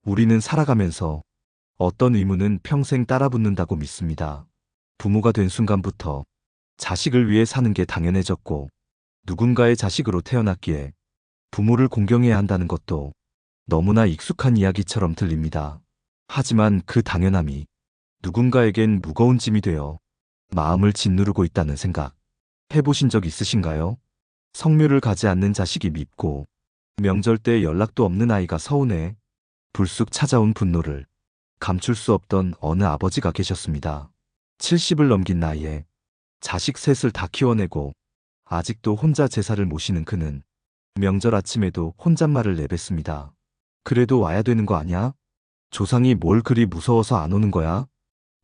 우리는 살아가면서 어떤 의무는 평생 따라붙는다고 믿습니다. 부모가 된 순간부터 자식을 위해 사는 게 당연해졌고, 누군가의 자식으로 태어났기에 부모를 공경해야 한다는 것도 너무나 익숙한 이야기처럼 들립니다. 하지만 그 당연함이 누군가에겐 무거운 짐이 되어 마음을 짓누르고 있다는 생각 해보신 적 있으신가요? 성묘를 가지 않는 자식이 밉고, 명절 때 연락도 없는 아이가 서운해 불쑥 찾아온 분노를 감출 수 없던 어느 아버지가 계셨습니다. 70을 넘긴 나이에 자식 셋을 다 키워내고 아직도 혼자 제사를 모시는 그는 명절 아침에도 혼잣말을 내뱉습니다. 그래도 와야 되는 거 아냐? 조상이 뭘 그리 무서워서 안 오는 거야?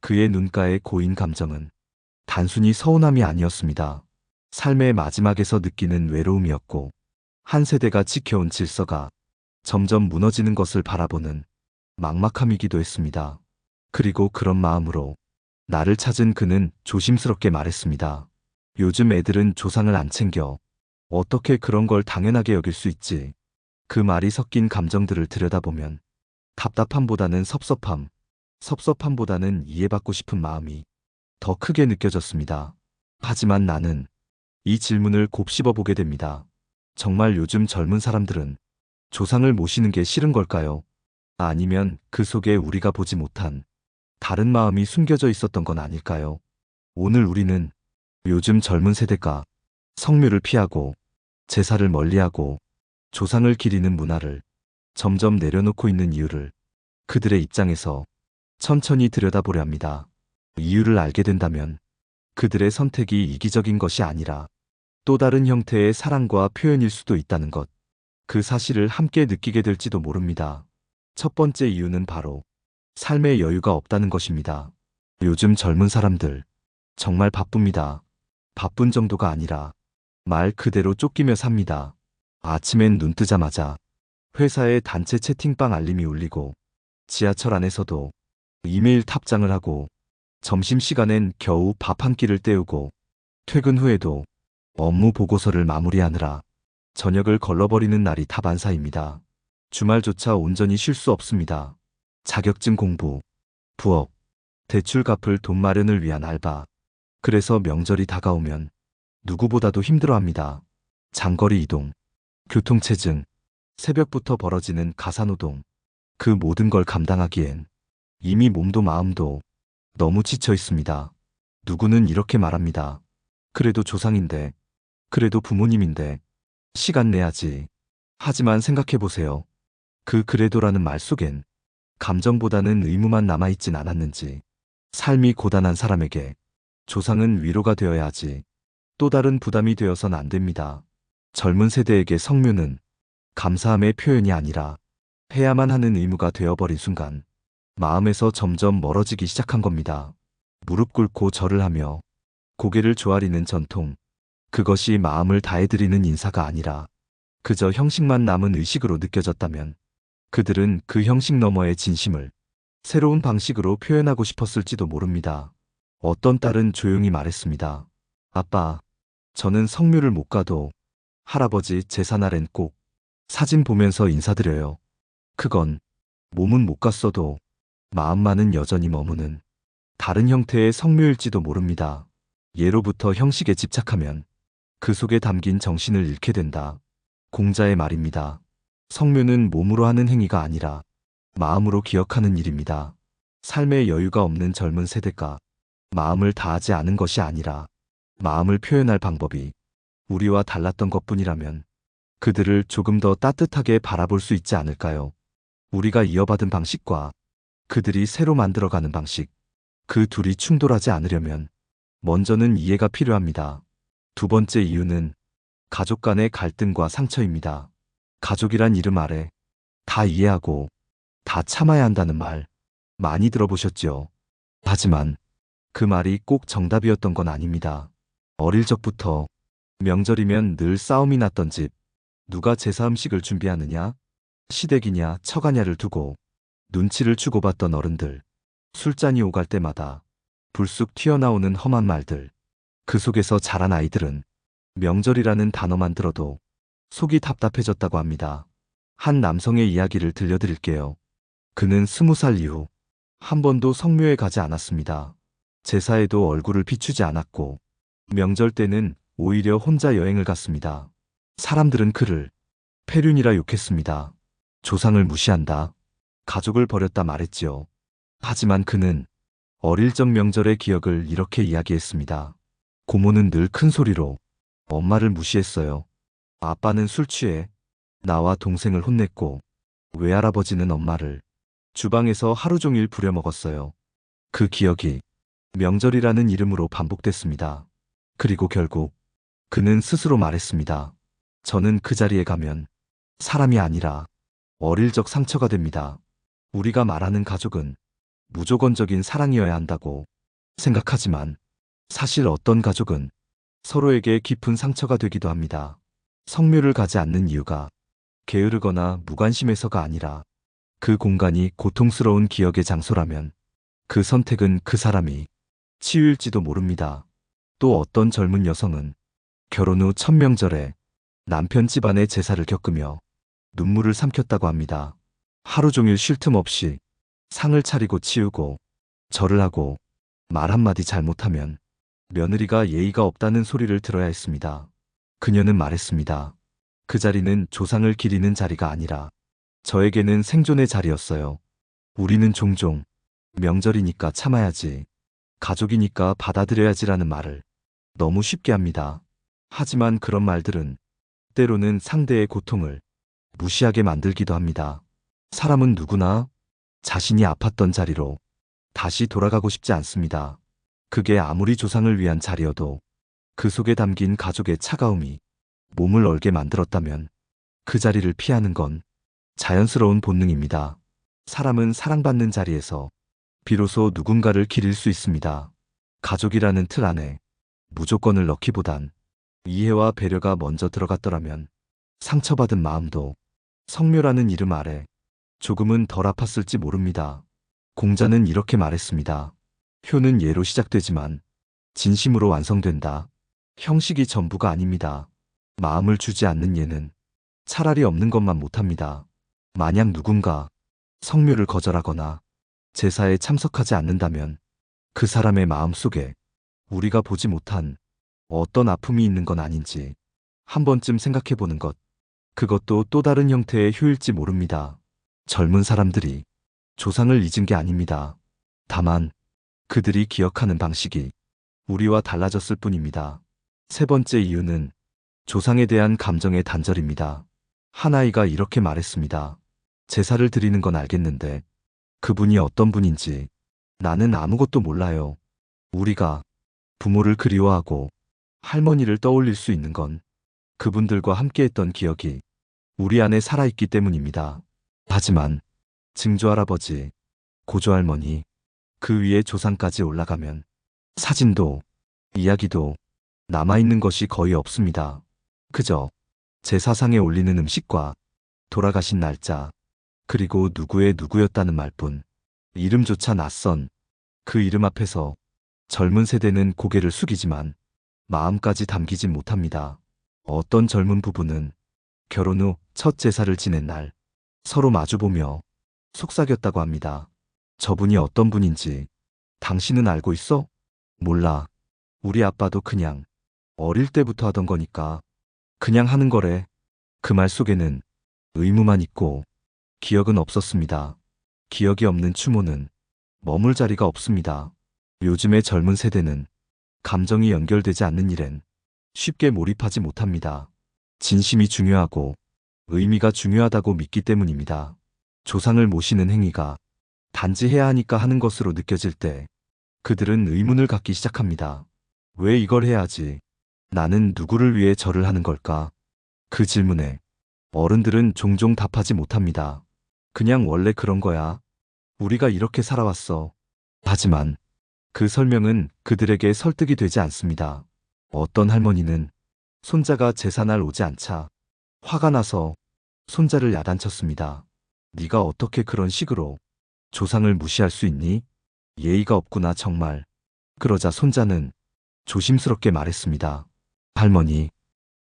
그의 눈가에 고인 감정은 단순히 서운함이 아니었습니다. 삶의 마지막에서 느끼는 외로움이었고, 한 세대가 지켜온 질서가 점점 무너지는 것을 바라보는 막막함이기도 했습니다. 그리고 그런 마음으로 나를 찾은 그는 조심스럽게 말했습니다. 요즘 애들은 조상을 안 챙겨. 어떻게 그런 걸 당연하게 여길 수 있지? 그 말이 섞인 감정들을 들여다보면 답답함보다는 섭섭함보다는 이해받고 싶은 마음이 더 크게 느껴졌습니다. 하지만 나는 이 질문을 곱씹어 보게 됩니다. 정말 요즘 젊은 사람들은 조상을 모시는 게 싫은 걸까요? 아니면 그 속에 우리가 보지 못한 다른 마음이 숨겨져 있었던 건 아닐까요? 오늘 우리는 요즘 젊은 세대가 성묘를 피하고 제사를 멀리하고 조상을 기리는 문화를 점점 내려놓고 있는 이유를 그들의 입장에서 천천히 들여다보려 합니다. 이유를 알게 된다면 그들의 선택이 이기적인 것이 아니라 또 다른 형태의 사랑과 표현일 수도 있다는 것, 그 사실을 함께 느끼게 될지도 모릅니다. 첫 번째 이유는 바로 삶의 여유가 없다는 것입니다. 요즘 젊은 사람들 정말 바쁩니다. 바쁜 정도가 아니라 말 그대로 쫓기며 삽니다. 아침엔 눈 뜨자마자 회사의 단체 채팅방 알림이 울리고, 지하철 안에서도 이메일 탑장을 하고, 점심시간엔 겨우 밥 한 끼를 때우고, 퇴근 후에도 업무 보고서를 마무리하느라 저녁을 걸러버리는 날이 다반사입니다. 주말조차 온전히 쉴 수 없습니다. 자격증 공부, 부업, 대출 갚을 돈 마련을 위한 알바. 그래서 명절이 다가오면 누구보다도 힘들어합니다. 장거리 이동, 교통체증, 새벽부터 벌어지는 가사노동. 그 모든 걸 감당하기엔 이미 몸도 마음도 너무 지쳐 있습니다. 누구는 이렇게 말합니다. 그래도 조상인데, 그래도 부모님인데 시간 내야지. 하지만 생각해보세요. 그 그래도라는 말 속엔 감정보다는 의무만 남아있진 않았는지. 삶이 고단한 사람에게 조상은 위로가 되어야 하지, 또 다른 부담이 되어선 안 됩니다. 젊은 세대에게 성묘는 감사함의 표현이 아니라 해야만 하는 의무가 되어버린 순간 마음에서 점점 멀어지기 시작한 겁니다. 무릎 꿇고 절을 하며 고개를 조아리는 전통, 그것이 마음을 다해드리는 인사가 아니라 그저 형식만 남은 의식으로 느껴졌다면 그들은 그 형식 너머의 진심을 새로운 방식으로 표현하고 싶었을지도 모릅니다. 어떤 딸은 조용히 말했습니다. 아빠, 저는 성묘를 못 가도 할아버지 제사날엔 꼭 사진 보면서 인사드려요. 그건 몸은 못 갔어도 마음만은 여전히 머무는 다른 형태의 성묘일지도 모릅니다. 예로부터 형식에 집착하면 그 속에 담긴 정신을 잃게 된다. 공자의 말입니다. 성묘는 몸으로 하는 행위가 아니라 마음으로 기억하는 일입니다. 삶의 여유가 없는 젊은 세대가 마음을 다하지 않은 것이 아니라 마음을 표현할 방법이 우리와 달랐던 것뿐이라면 그들을 조금 더 따뜻하게 바라볼 수 있지 않을까요? 우리가 이어받은 방식과 그들이 새로 만들어가는 방식, 그 둘이 충돌하지 않으려면 먼저는 이해가 필요합니다. 두 번째 이유는 가족 간의 갈등과 상처입니다. 가족이란 이름 아래 다 이해하고 다 참아야 한다는 말 많이 들어보셨죠? 하지만 그 말이 꼭 정답이었던 건 아닙니다. 어릴 적부터 명절이면 늘 싸움이 났던 집, 누가 제사 음식을 준비하느냐, 시댁이냐 처가냐를 두고 눈치를 주고받던 어른들, 술잔이 오갈 때마다 불쑥 튀어나오는 험한 말들, 그 속에서 자란 아이들은 명절이라는 단어만 들어도 속이 답답해졌다고 합니다. 한 남성의 이야기를 들려드릴게요. 그는 20살 이후 한 번도 성묘에 가지 않았습니다. 제사에도 얼굴을 비추지 않았고 명절 때는 오히려 혼자 여행을 갔습니다. 사람들은 그를 폐륜이라 욕했습니다. 조상을 무시한다. 가족을 버렸다 말했지요. 하지만 그는 어릴 적 명절의 기억을 이렇게 이야기했습니다. 고모는 늘 큰 소리로 엄마를 무시했어요. 아빠는 술 취해 나와 동생을 혼냈고 외할아버지는 엄마를 주방에서 하루 종일 부려먹었어요. 그 기억이 명절이라는 이름으로 반복됐습니다. 그리고 결국 그는 스스로 말했습니다. 저는 그 자리에 가면 사람이 아니라 어릴 적 상처가 됩니다. 우리가 말하는 가족은 무조건적인 사랑이어야 한다고 생각하지만 사실 어떤 가족은 서로에게 깊은 상처가 되기도 합니다. 성묘를 가지 않는 이유가 게으르거나 무관심해서가 아니라 그 공간이 고통스러운 기억의 장소라면 그 선택은 그 사람이 치유일지도 모릅니다. 또 어떤 젊은 여성은 결혼 후 첫 명절에 남편 집안의 제사를 겪으며 눈물을 삼켰다고 합니다. 하루 종일 쉴 틈 없이 상을 차리고 치우고 절을 하고 말 한마디 잘못하면 며느리가 예의가 없다는 소리를 들어야 했습니다. 그녀는 말했습니다. 그 자리는 조상을 기리는 자리가 아니라 저에게는 생존의 자리였어요. 우리는 종종 명절이니까 참아야지, 가족이니까 받아들여야지라는 말을 너무 쉽게 합니다. 하지만 그런 말들은 때로는 상대의 고통을 무시하게 만들기도 합니다. 사람은 누구나 자신이 아팠던 자리로 다시 돌아가고 싶지 않습니다. 그게 아무리 조상을 위한 자리여도 그 속에 담긴 가족의 차가움이 몸을 얼게 만들었다면 그 자리를 피하는 건 자연스러운 본능입니다. 사람은 사랑받는 자리에서 비로소 누군가를 기릴 수 있습니다. 가족이라는 틀 안에 무조건을 넣기보단 이해와 배려가 먼저 들어갔더라면 상처받은 마음도 성묘라는 이름 아래 조금은 덜 아팠을지 모릅니다. 공자는 이렇게 말했습니다. 효는 예로 시작되지만 진심으로 완성된다. 형식이 전부가 아닙니다. 마음을 주지 않는 예는 차라리 없는 것만 못합니다. 만약 누군가 성묘를 거절하거나 제사에 참석하지 않는다면 그 사람의 마음 속에 우리가 보지 못한 어떤 아픔이 있는 건 아닌지 한 번쯤 생각해 보는 것, 그것도 또 다른 형태의 효일지 모릅니다. 젊은 사람들이 조상을 잊은 게 아닙니다. 다만 그들이 기억하는 방식이 우리와 달라졌을 뿐입니다. 세 번째 이유는 조상에 대한 감정의 단절입니다. 한 아이가 이렇게 말했습니다. 제사를 드리는 건 알겠는데 그분이 어떤 분인지 나는 아무것도 몰라요. 우리가 부모를 그리워하고 할머니를 떠올릴 수 있는 건 그분들과 함께했던 기억이 우리 안에 살아있기 때문입니다. 하지만 증조할아버지, 고조할머니, 그 위에 조상까지 올라가면 사진도 이야기도 남아있는 것이 거의 없습니다. 그저 제사상에 올리는 음식과 돌아가신 날짜, 그리고 누구의 누구였다는 말뿐. 이름조차 낯선 그 이름 앞에서 젊은 세대는 고개를 숙이지만 마음까지 담기진 못합니다. 어떤 젊은 부부는 결혼 후 첫 제사를 지낸 날 서로 마주보며 속삭였다고 합니다. 저분이 어떤 분인지 당신은 알고 있어? 몰라. 우리 아빠도 그냥 어릴 때부터 하던 거니까 그냥 하는 거래. 그 말 속에는 의무만 있고 기억은 없었습니다. 기억이 없는 추모는 머물 자리가 없습니다. 요즘의 젊은 세대는 감정이 연결되지 않는 일엔 쉽게 몰입하지 못합니다. 진심이 중요하고 의미가 중요하다고 믿기 때문입니다. 조상을 모시는 행위가 단지 해야 하니까 하는 것으로 느껴질 때 그들은 의문을 갖기 시작합니다. 왜 이걸 해야 하지? 나는 누구를 위해 절을 하는 걸까? 그 질문에 어른들은 종종 답하지 못합니다. 그냥 원래 그런 거야. 우리가 이렇게 살아왔어. 하지만 그 설명은 그들에게 설득이 되지 않습니다. 어떤 할머니는 손자가 제사날 오지 않자 화가 나서 손자를 야단쳤습니다. 네가 어떻게 그런 식으로 조상을 무시할 수 있니? 예의가 없구나 정말. 그러자 손자는 조심스럽게 말했습니다. 할머니,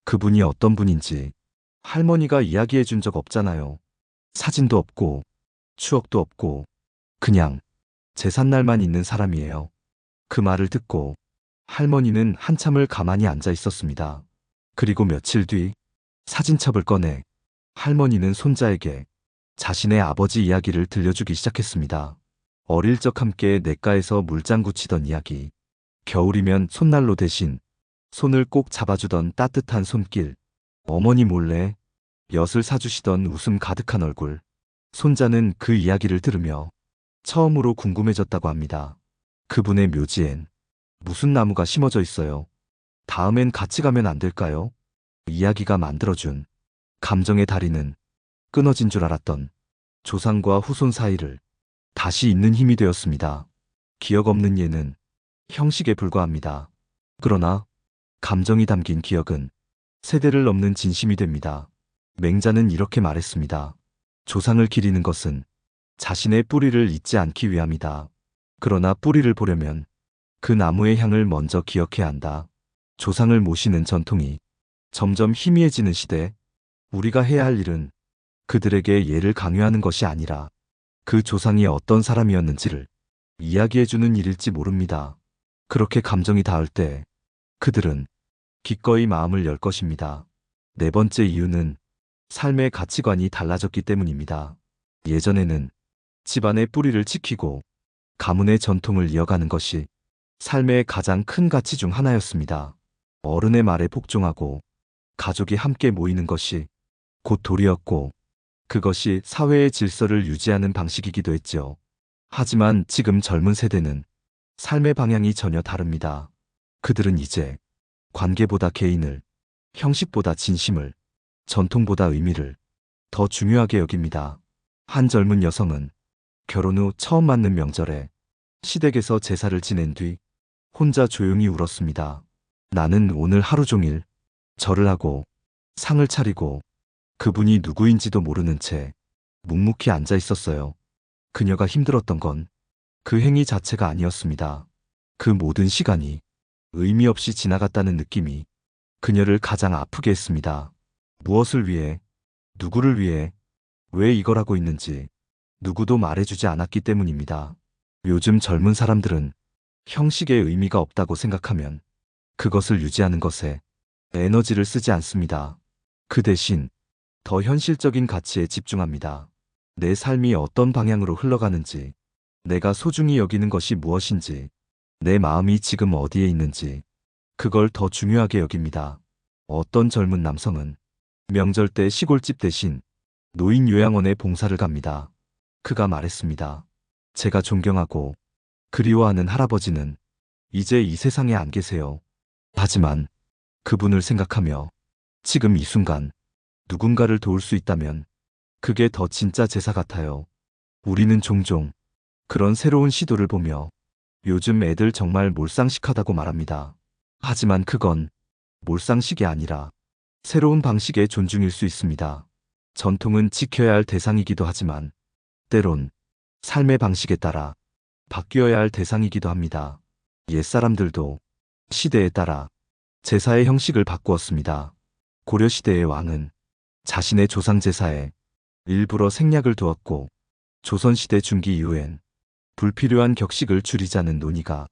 그분이 어떤 분인지 할머니가 이야기해 준 적 없잖아요. 사진도 없고 추억도 없고 그냥 제삿날만 있는 사람이에요. 그 말을 듣고 할머니는 한참을 가만히 앉아 있었습니다. 그리고 며칠 뒤 사진첩을 꺼내 할머니는 손자에게 자신의 아버지 이야기를 들려주기 시작했습니다. 어릴 적 함께 냇가에서 물장구 치던 이야기, 겨울이면 손난로 대신 손을 꼭 잡아주던 따뜻한 손길, 어머니 몰래 엿을 사주시던 웃음 가득한 얼굴. 손자는 그 이야기를 들으며 처음으로 궁금해졌다고 합니다. 그분의 묘지엔 무슨 나무가 심어져 있어요? 다음엔 같이 가면 안 될까요? 이야기가 만들어준 감정의 다리는 끊어진 줄 알았던 조상과 후손 사이를 다시 잇는 힘이 되었습니다. 기억 없는 예는 형식에 불과합니다. 그러나 감정이 담긴 기억은 세대를 넘는 진심이 됩니다. 맹자는 이렇게 말했습니다. 조상을 기리는 것은 자신의 뿌리를 잊지 않기 위함이다. 그러나 뿌리를 보려면 그 나무의 향을 먼저 기억해야 한다. 조상을 모시는 전통이 점점 희미해지는 시대, 우리가 해야 할 일은 그들에게 예를 강요하는 것이 아니라 그 조상이 어떤 사람이었는지를 이야기해주는 일일지 모릅니다. 그렇게 감정이 닿을 때 그들은 기꺼이 마음을 열 것입니다. 네 번째 이유는 삶의 가치관이 달라졌기 때문입니다. 예전에는 집안의 뿌리를 지키고 가문의 전통을 이어가는 것이 삶의 가장 큰 가치 중 하나였습니다. 어른의 말에 복종하고 가족이 함께 모이는 것이 곧 도리였고 그것이 사회의 질서를 유지하는 방식이기도 했죠. 하지만 지금 젊은 세대는 삶의 방향이 전혀 다릅니다. 그들은 이제 관계보다 개인을, 형식보다 진심을, 전통보다 의미를 더 중요하게 여깁니다. 한 젊은 여성은 결혼 후 처음 맞는 명절에 시댁에서 제사를 지낸 뒤 혼자 조용히 울었습니다. 나는 오늘 하루 종일 절을 하고 상을 차리고 그분이 누구인지도 모르는 채 묵묵히 앉아 있었어요. 그녀가 힘들었던 건 그 행위 자체가 아니었습니다. 그 모든 시간이 의미 없이 지나갔다는 느낌이 그녀를 가장 아프게 했습니다. 무엇을 위해, 누구를 위해, 왜 이걸 하고 있는지 누구도 말해주지 않았기 때문입니다. 요즘 젊은 사람들은 형식의 의미가 없다고 생각하면 그것을 유지하는 것에 에너지를 쓰지 않습니다. 그 대신 더 현실적인 가치에 집중합니다. 내 삶이 어떤 방향으로 흘러가는지, 내가 소중히 여기는 것이 무엇인지, 내 마음이 지금 어디에 있는지, 그걸 더 중요하게 여깁니다. 어떤 젊은 남성은 명절 때 시골집 대신 노인 요양원에 봉사를 갑니다. 그가 말했습니다. 제가 존경하고 그리워하는 할아버지는 이제 이 세상에 안 계세요. 하지만 그분을 생각하며 지금 이 순간 누군가를 도울 수 있다면 그게 더 진짜 제사 같아요. 우리는 종종 그런 새로운 시도를 보며 요즘 애들 정말 몰상식하다고 말합니다. 하지만 그건 몰상식이 아니라 새로운 방식의 존중일 수 있습니다. 전통은 지켜야 할 대상이기도 하지만 때론 삶의 방식에 따라 바뀌어야 할 대상이기도 합니다. 옛사람들도 시대에 따라 제사의 형식을 바꾸었습니다. 고려시대의 왕은 자신의 조상 제사에 일부러 생략을 두었고 조선시대 중기 이후엔 불필요한 격식을 줄이자는 논의가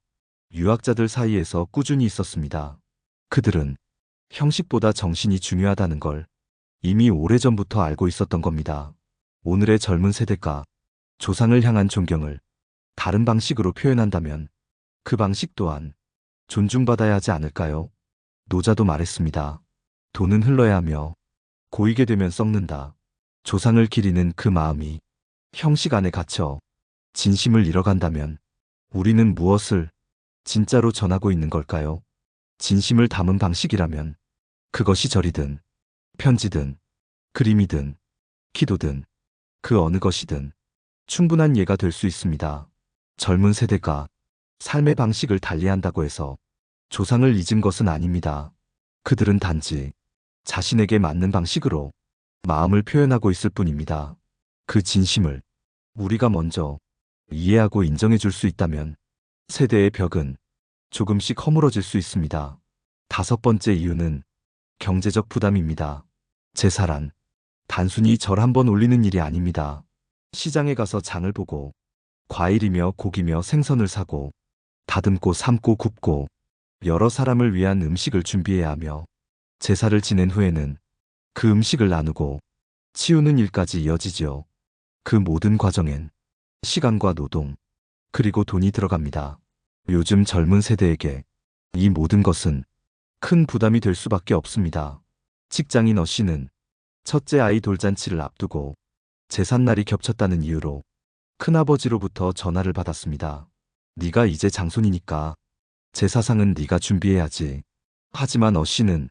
유학자들 사이에서 꾸준히 있었습니다. 그들은 형식보다 정신이 중요하다는 걸 이미 오래전부터 알고 있었던 겁니다. 오늘의 젊은 세대가 조상을 향한 존경을 다른 방식으로 표현한다면 그 방식 또한 존중받아야 하지 않을까요? 노자도 말했습니다. 돈은 흘러야 하며 고이게 되면 썩는다. 조상을 기리는 그 마음이 형식 안에 갇혀 진심을 잃어간다면 우리는 무엇을 진짜로 전하고 있는 걸까요? 진심을 담은 방식이라면 그것이 절이든 편지든 그림이든 기도든 그 어느 것이든 충분한 예가 될 수 있습니다. 젊은 세대가 삶의 방식을 달리한다고 해서 조상을 잊은 것은 아닙니다. 그들은 단지 자신에게 맞는 방식으로 마음을 표현하고 있을 뿐입니다. 그 진심을 우리가 먼저 이해하고 인정해 줄 수 있다면 세대의 벽은 조금씩 허물어질 수 있습니다. 다섯 번째 이유는 경제적 부담입니다. 제사란 단순히 절 한 번 올리는 일이 아닙니다. 시장에 가서 장을 보고 과일이며 고기며 생선을 사고 다듬고 삶고 굽고 여러 사람을 위한 음식을 준비해야 하며 제사를 지낸 후에는 그 음식을 나누고 치우는 일까지 이어지지요. 그 모든 과정엔 시간과 노동, 그리고 돈이 들어갑니다. 요즘 젊은 세대에게 이 모든 것은 큰 부담이 될 수밖에 없습니다. 직장인 어씨는 첫째 아이 돌잔치를 앞두고 제삿날이 겹쳤다는 이유로 큰아버지로부터 전화를 받았습니다. 네가 이제 장손이니까 제사상은 네가 준비해야지. 하지만 어씨는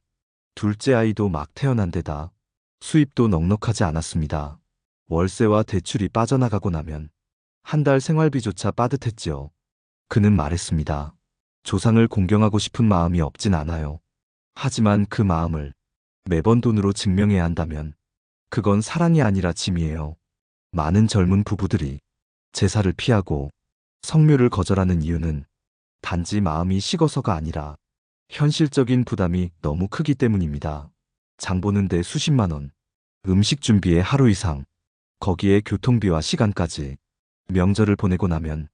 둘째 아이도 막 태어난 데다 수입도 넉넉하지 않았습니다. 월세와 대출이 빠져나가고 나면 한 달 생활비조차 빠듯했지요. 그는 말했습니다. 조상을 공경하고 싶은 마음이 없진 않아요. 하지만 그 마음을 매번 돈으로 증명해야 한다면 그건 사랑이 아니라 짐이에요. 많은 젊은 부부들이 제사를 피하고 성묘를 거절하는 이유는 단지 마음이 식어서가 아니라 현실적인 부담이 너무 크기 때문입니다. 장 보는데 수십만 원, 음식 준비에 하루 이상, 거기에 교통비와 시간까지. 명절을 보내고 나면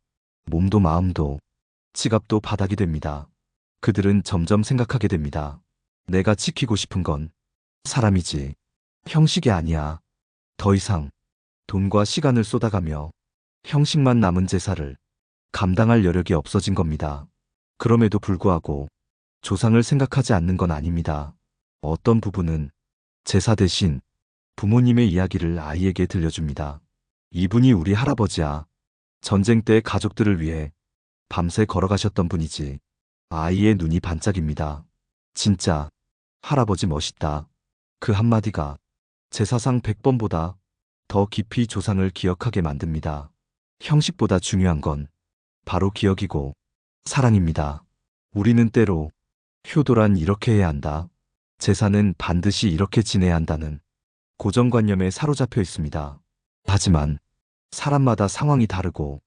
몸도 마음도 지갑도 바닥이 됩니다. 그들은 점점 생각하게 됩니다. 내가 지키고 싶은 건 사람이지 형식이 아니야. 더 이상 돈과 시간을 쏟아가며 형식만 남은 제사를 감당할 여력이 없어진 겁니다. 그럼에도 불구하고 조상을 생각하지 않는 건 아닙니다. 어떤 부부는 제사 대신 부모님의 이야기를 아이에게 들려줍니다. 이분이 우리 할아버지야. 전쟁 때 가족들을 위해 밤새 걸어가셨던 분이지. 아이의 눈이 반짝입니다. 진짜 할아버지 멋있다. 그 한마디가 제사상 100번보다 더 깊이 조상을 기억하게 만듭니다. 형식보다 중요한 건 바로 기억이고 사랑입니다. 우리는 때로 효도란 이렇게 해야 한다. 제사는 반드시 이렇게 지내야 한다는 고정관념에 사로잡혀 있습니다. 하지만 사람마다 상황이 다르고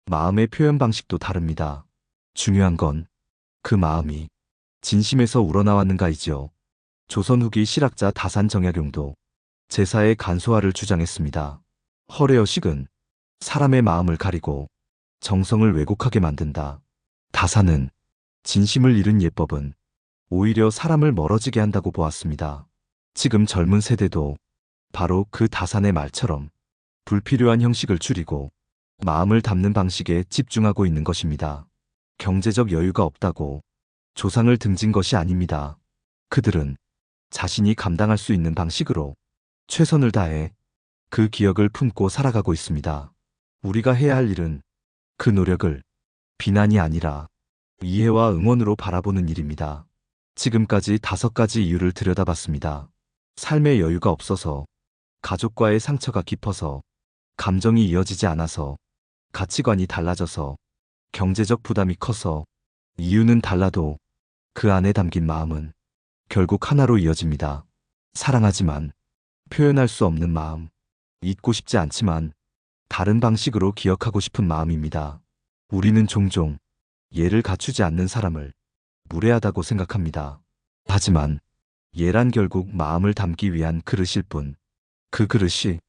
마음의 표현 방식도 다릅니다. 중요한 건 그 마음이 진심에서 우러나왔는가이지요. 조선 후기 실학자 다산정약용도 제사의 간소화를 주장했습니다. 허례허식은 사람의 마음을 가리고 정성을 왜곡하게 만든다. 다산은 진심을 잃은 예법은 오히려 사람을 멀어지게 한다고 보았습니다. 지금 젊은 세대도 바로 그 다산의 말처럼 불필요한 형식을 줄이고 마음을 담는 방식에 집중하고 있는 것입니다. 경제적 여유가 없다고 조상을 등진 것이 아닙니다. 그들은 자신이 감당할 수 있는 방식으로 최선을 다해 그 기억을 품고 살아가고 있습니다. 우리가 해야 할 일은 그 노력을 비난이 아니라 이해와 응원으로 바라보는 일입니다. 지금까지 5가지 이유를 들여다봤습니다. 삶의 여유가 없어서, 가족과의 상처가 깊어서, 감정이 이어지지 않아서, 가치관이 달라져서, 경제적 부담이 커서. 이유는 달라도 그 안에 담긴 마음은 결국 하나로 이어집니다. 사랑하지만 표현할 수 없는 마음, 잊고 싶지 않지만 다른 방식으로 기억하고 싶은 마음입니다. 우리는 종종 예를 갖추지 않는 사람을 무례하다고 생각합니다. 하지만 예란 결국 마음을 담기 위한 그릇일 뿐, 그 그릇이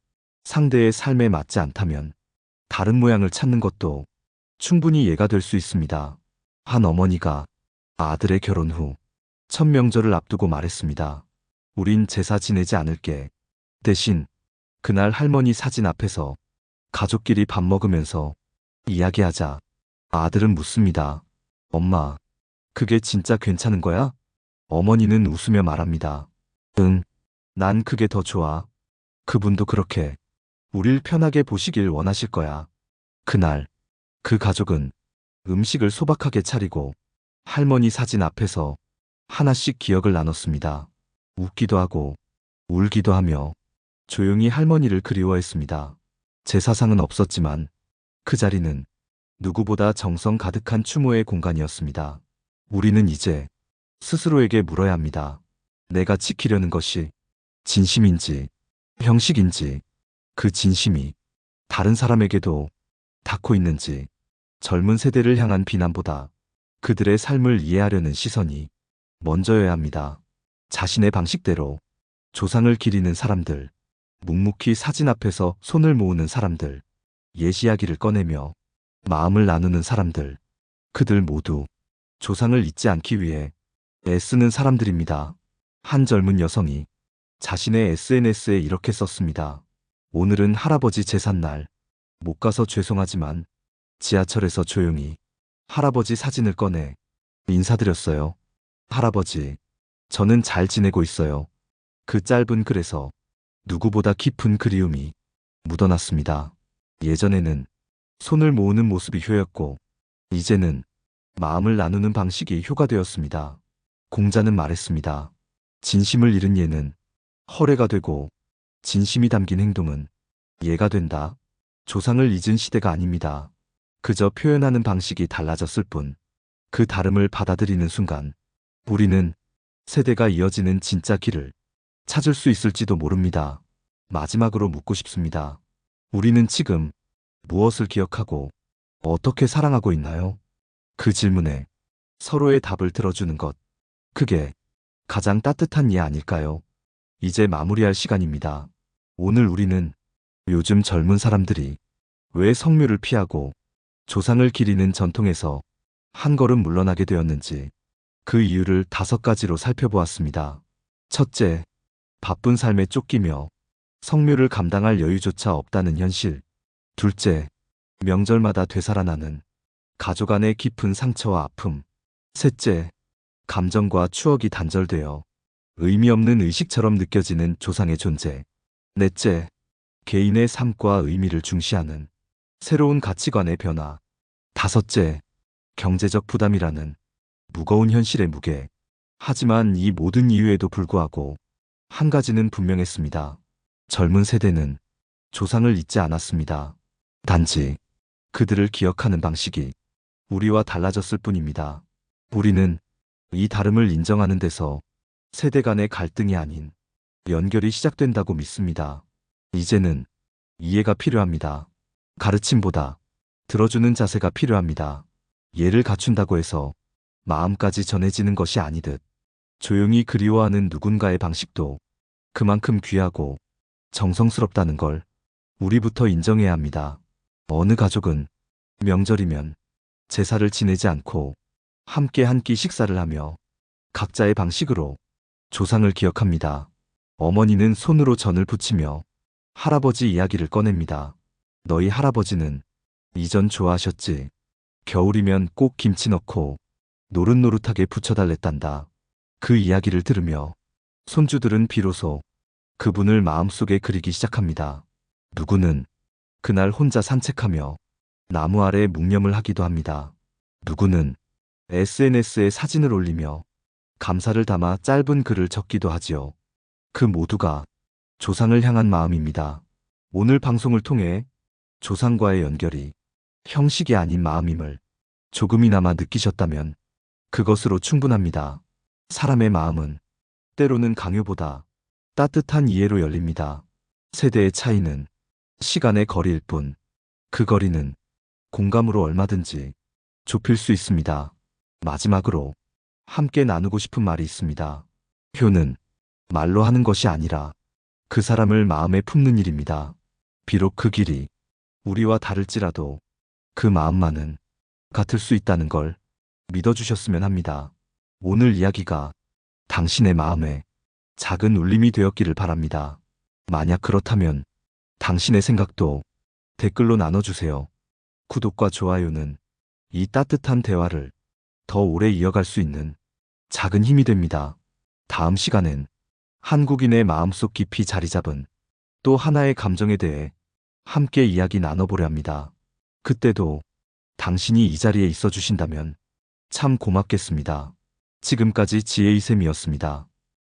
상대의 삶에 맞지 않다면 다른 모양을 찾는 것도 충분히 예가 될 수 있습니다. 한 어머니가 아들의 결혼 후 첫 명절을 앞두고 말했습니다. 우린 제사 지내지 않을게. 대신 그날 할머니 사진 앞에서 가족끼리 밥 먹으면서 이야기하자. 아들은 묻습니다. 엄마, 그게 진짜 괜찮은 거야? 어머니는 웃으며 말합니다. 응, 난 그게 더 좋아. 그분도 그렇게 우릴 편하게 보시길 원하실 거야. 그날 그 가족은 음식을 소박하게 차리고 할머니 사진 앞에서 하나씩 기억을 나눴습니다. 웃기도 하고 울기도 하며 조용히 할머니를 그리워했습니다. 제사상은 없었지만 그 자리는 누구보다 정성 가득한 추모의 공간이었습니다. 우리는 이제 스스로에게 물어야 합니다. 내가 지키려는 것이 진심인지 형식인지, 그 진심이 다른 사람에게도 닿고 있는지. 젊은 세대를 향한 비난보다 그들의 삶을 이해하려는 시선이 먼저여야 합니다. 자신의 방식대로 조상을 기리는 사람들, 묵묵히 사진 앞에서 손을 모으는 사람들, 옛 이야기를 꺼내며 마음을 나누는 사람들, 그들 모두 조상을 잊지 않기 위해 애쓰는 사람들입니다. 한 젊은 여성이 자신의 SNS에 이렇게 썼습니다. 오늘은 할아버지 제삿날. 못 가서 죄송하지만 지하철에서 조용히 할아버지 사진을 꺼내 인사드렸어요. 할아버지, 저는 잘 지내고 있어요. 그 짧은 글에서 누구보다 깊은 그리움이 묻어났습니다. 예전에는 손을 모으는 모습이 효였고, 이제는 마음을 나누는 방식이 효가 되었습니다. 공자는 말했습니다. 진심을 잃은 예는 허례가 되고, 진심이 담긴 행동은 예가 된다. 조상을 잊은 시대가 아닙니다. 그저 표현하는 방식이 달라졌을 뿐, 그 다름을 받아들이는 순간, 우리는 세대가 이어지는 진짜 길을 찾을 수 있을지도 모릅니다. 마지막으로 묻고 싶습니다. 우리는 지금 무엇을 기억하고 어떻게 사랑하고 있나요? 그 질문에 서로의 답을 들어주는 것, 그게 가장 따뜻한 예 아닐까요? 이제 마무리할 시간입니다. 오늘 우리는 요즘 젊은 사람들이 왜 성묘를 피하고 조상을 기리는 전통에서 한 걸음 물러나게 되었는지, 그 이유를 5가지로 살펴보았습니다. 첫째, 바쁜 삶에 쫓기며 성묘를 감당할 여유조차 없다는 현실. 둘째, 명절마다 되살아나는 가족 안의 깊은 상처와 아픔. 셋째, 감정과 추억이 단절되어 의미 없는 의식처럼 느껴지는 조상의 존재. 넷째, 개인의 삶과 의미를 중시하는 새로운 가치관의 변화. 다섯째, 경제적 부담이라는 무거운 현실의 무게. 하지만 이 모든 이유에도 불구하고 한 가지는 분명했습니다. 젊은 세대는 조상을 잊지 않았습니다. 단지 그들을 기억하는 방식이 우리와 달라졌을 뿐입니다. 우리는 이 다름을 인정하는 데서 세대 간의 갈등이 아닌 연결이 시작된다고 믿습니다. 이제는 이해가 필요합니다. 가르침보다 들어주는 자세가 필요합니다. 예를 갖춘다고 해서 마음까지 전해지는 것이 아니듯, 조용히 그리워하는 누군가의 방식도 그만큼 귀하고 정성스럽다는 걸 우리부터 인정해야 합니다. 어느 가족은 명절이면 제사를 지내지 않고 함께 한 끼 식사를 하며 각자의 방식으로 조상을 기억합니다. 어머니는 손으로 전을 부치며 할아버지 이야기를 꺼냅니다. 너희 할아버지는 이전 좋아하셨지. 겨울이면 꼭 김치 넣고 노릇노릇하게 부쳐달랬단다. 그 이야기를 들으며 손주들은 비로소 그분을 마음속에 그리기 시작합니다. 누구는 그날 혼자 산책하며 나무 아래 묵념을 하기도 합니다. 누구는 SNS에 사진을 올리며 감사를 담아 짧은 글을 적기도 하지요. 그 모두가 조상을 향한 마음입니다. 오늘 방송을 통해 조상과의 연결이 형식이 아닌 마음임을 조금이나마 느끼셨다면 그것으로 충분합니다. 사람의 마음은 때로는 강요보다 따뜻한 이해로 열립니다. 세대의 차이는 시간의 거리일 뿐, 그 거리는 공감으로 얼마든지 좁힐 수 있습니다. 마지막으로 함께 나누고 싶은 말이 있습니다. 표는 말로 하는 것이 아니라 그 사람을 마음에 품는 일입니다. 비록 그 길이 우리와 다를지라도 그 마음만은 같을 수 있다는 걸 믿어주셨으면 합니다. 오늘 이야기가 당신의 마음에 작은 울림이 되었기를 바랍니다. 만약 그렇다면 당신의 생각도 댓글로 나눠주세요. 구독과 좋아요는 이 따뜻한 대화를 더 오래 이어갈 수 있는 작은 힘이 됩니다. 다음 시간엔 한국인의 마음속 깊이 자리 잡은 또 하나의 감정에 대해 함께 이야기 나눠보려 합니다. 그때도 당신이 이 자리에 있어 주신다면 참 고맙겠습니다. 지금까지 지혜의 샘이었습니다.